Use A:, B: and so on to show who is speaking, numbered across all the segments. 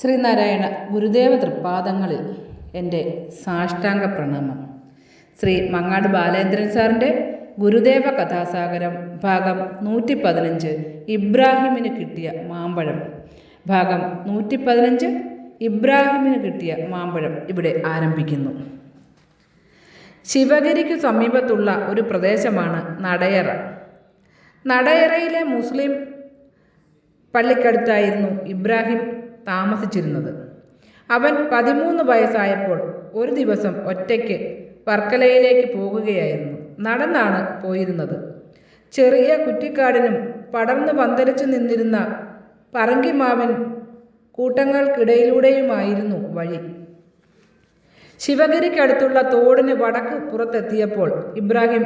A: ശ്രീനാരായണ ഗുരുദേവ തൃപ്പാദങ്ങളിൽ എൻ്റെ സാഷ്ടാംഗ പ്രണാമം. ശ്രീ മങ്ങാട് ബാലേന്ദ്രൻ സാറിൻ്റെ ഗുരുദേവ കഥാസാഗരം ഭാഗം 115 ഇബ്രാഹിമിന് കിട്ടിയ മാമ്പഴം. ഭാഗം 115 ഇബ്രാഹിമിന് കിട്ടിയ മാമ്പഴം ഇവിടെ ആരംഭിക്കുന്നു. ശിവഗിരിക്കു സമീപത്തുള്ള ഒരു പ്രദേശമാണ് നടയറ. നടയറയിലെ മുസ്ലിം പള്ളിക്കടുത്തായിരുന്നു ഇബ്രാഹിം താമസിച്ചിരുന്നത്. അവൻ 13 വയസ്സായപ്പോൾ ഒരു ദിവസം ഒറ്റയ്ക്ക് വർക്കലയിലേക്ക് പോകുകയായിരുന്നു. നടന്നാണ് പോയിരുന്നത്. ചെറിയ കുറ്റിക്കാടിനും പടർന്നു പന്തലിച്ചു നിന്നിരുന്ന പറങ്കിമാവിൻ കൂട്ടങ്ങൾക്കിടയിലൂടെയുമായിരുന്നു വഴി. ശിവഗിരിക്കടുത്തുള്ള തോടിന് വടക്ക് പുറത്തെത്തിയപ്പോൾ ഇബ്രാഹിം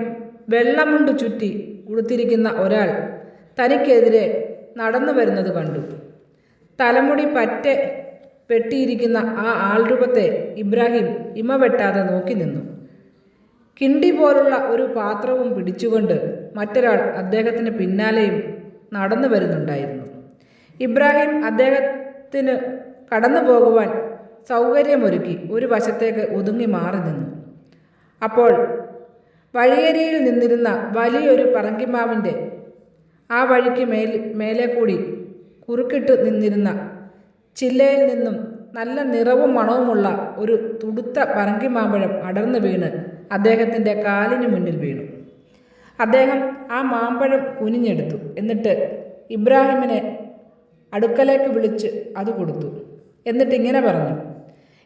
A: വെള്ളമുണ്ട് ചുറ്റി ഉടുത്തിരിക്കുന്ന ഒരാൾ തനിക്കെതിരെ നടന്നു വരുന്നത് കണ്ടു. തലമുടി പറ്റെ പെട്ടിയിരിക്കുന്ന ആ ആൾരൂപത്തെ ഇബ്രാഹിം ഇമവെട്ടാതെ നോക്കി നിന്നു. കിണ്ടി പോലുള്ള ഒരു പാത്രവും പിടിച്ചുകൊണ്ട് മറ്റൊരാൾ അദ്ദേഹത്തിന് പിന്നാലെയും നടന്നു വരുന്നുണ്ടായിരുന്നു. ഇബ്രാഹിം അദ്ദേഹത്തിന് കടന്നു പോകുവാൻ സൗകര്യമൊരുക്കി ഒരു വശത്തേക്ക് ഒതുങ്ങി മാറി നിന്നു. അപ്പോൾ വഴിയരിയിൽ നിന്നിരുന്ന വലിയൊരു പറങ്കിമാവിൻ്റെ ആ വഴിക്ക് മേലെ കൂടി കുറുക്കിട്ട് നിന്നിരുന്ന ചില്ലയിൽ നിന്നും നല്ല നിറവും മണവുമുള്ള ഒരു തുടുത്ത പറങ്കിമാമ്പഴം അടർന്നു വീണ് അദ്ദേഹത്തിൻ്റെ കാലിന് മുന്നിൽ വീണു. അദ്ദേഹം ആ മാമ്പഴം കുനിഞ്ഞെടുത്തു. എന്നിട്ട് ഇബ്രാഹിമിനെ അടുക്കലേക്ക് വിളിച്ച് അത് കൊടുത്തു. എന്നിട്ട് ഇങ്ങനെ പറഞ്ഞു,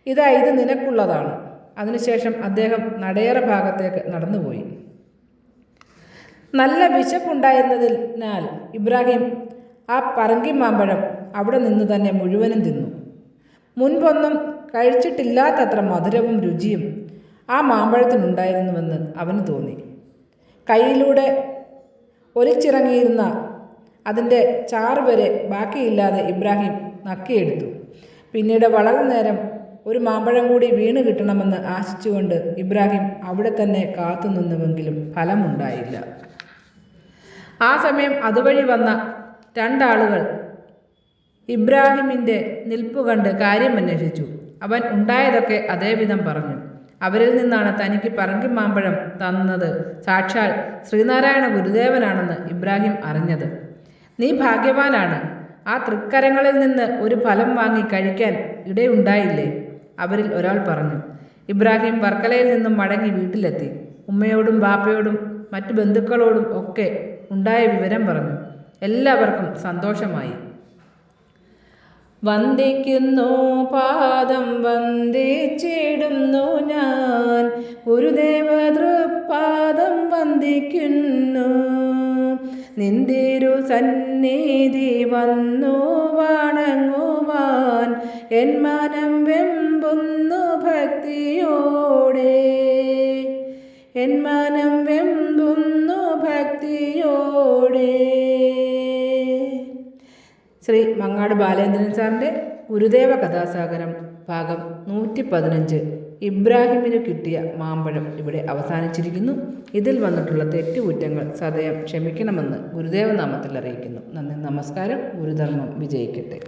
A: ഇത് നിനക്കുള്ളതാണ്. അതിനുശേഷം അദ്ദേഹം നടയറ ഭാഗത്തേക്ക് നടന്നുപോയി. നല്ല വിശപ്പുണ്ടായിരുന്നതിനാൽ ഇബ്രാഹിം ആ പറങ്കിമാമ്പഴം അവിടെ നിന്ന് തന്നെ മുഴുവനും തിന്നു. മുൻപൊന്നും കഴിച്ചിട്ടില്ലാത്തത്ര മധുരവും രുചിയും ആ മാമ്പഴത്തിനുണ്ടായിരുന്നുവെന്ന് അവന് തോന്നി. കയ്യിലൂടെ ഒലിച്ചിറങ്ങിയിരുന്ന അതിൻ്റെ ചാറ് വരെ ബാക്കിയില്ലാതെ ഇബ്രാഹിം നക്കിയെടുത്തു. പിന്നീട് വളരെ നേരം ഒരു മാമ്പഴം കൂടി വീണ് കിട്ടണമെന്ന് ആശിച്ചുകൊണ്ട് ഇബ്രാഹിം അവിടെ തന്നെ കാത്തുനിന്നുവെങ്കിലും ഫലമുണ്ടായില്ല. ആ സമയം അതുവഴി വന്ന 2 ആളുകൾ ഇബ്രാഹിമിൻ്റെ നിൽപ്പ് കണ്ട് കാര്യം അന്വേഷിച്ചു. അവൻ ഉണ്ടായതൊക്കെ അതേവിധം പറഞ്ഞു. അവരിൽ നിന്നാണ് തനിക്ക് പറങ്കിമാമ്പഴം തന്നത് സാക്ഷാൽ ശ്രീനാരായണ ഗുരുദേവനാണെന്ന് ഇബ്രാഹിം അറിഞ്ഞത്. നീ ഭാഗ്യവാനാണ്. ആ തൃക്കരങ്ങളിൽ നിന്ന് ഒരു ഫലം വാങ്ങി കഴിക്കാൻ ഇടയുണ്ടായില്ലേ? അവരിൽ ഒരാൾ പറഞ്ഞു. ഇബ്രാഹിം വർക്കലയിൽ നിന്നും മടങ്ങി വീട്ടിലെത്തി. ഉമ്മയോടും ബാപ്പയോടും മറ്റു ബന്ധുക്കളോടും ഒക്കെ ഉണ്ടായ വിവരം പറഞ്ഞു. എല്ലാവർക്കും സന്തോഷമായി. വന്ദിക്കുന്നു പാദം വന്ദിച്ചിടുന്നു ഞാൻ, ഗുരുദേവ തൃപ്പാദം വന്ദിക്കുന്നു. നിന്തിരു സന്നിധി വന്നു വണങ്ങുവാൻ എൻ മനം വെമ്പുന്നു ഭക്തിയോടെ, എൻ മനം വെമ്പുന്നു ഭക്തിയോടെ. ശ്രീ മങ്ങാട് ബാലേന്ദ്രൻ സാറിൻ്റെ ഗുരുദേവ കഥാസാഗരം ഭാഗം 115 ഇബ്രാഹിമിന് കിട്ടിയ മാമ്പഴം ഇവിടെ അവസാനിച്ചിരിക്കുന്നു. ഇതിൽ വന്നിട്ടുള്ള തെറ്റുകുറ്റങ്ങൾ സദയം ക്ഷമിക്കണമെന്ന് ഗുരുദേവ നാമത്തിൽ അറിയിക്കുന്നു. നന്ദി, നമസ്കാരം. ഗുരുധർമ്മം വിജയിക്കട്ടെ.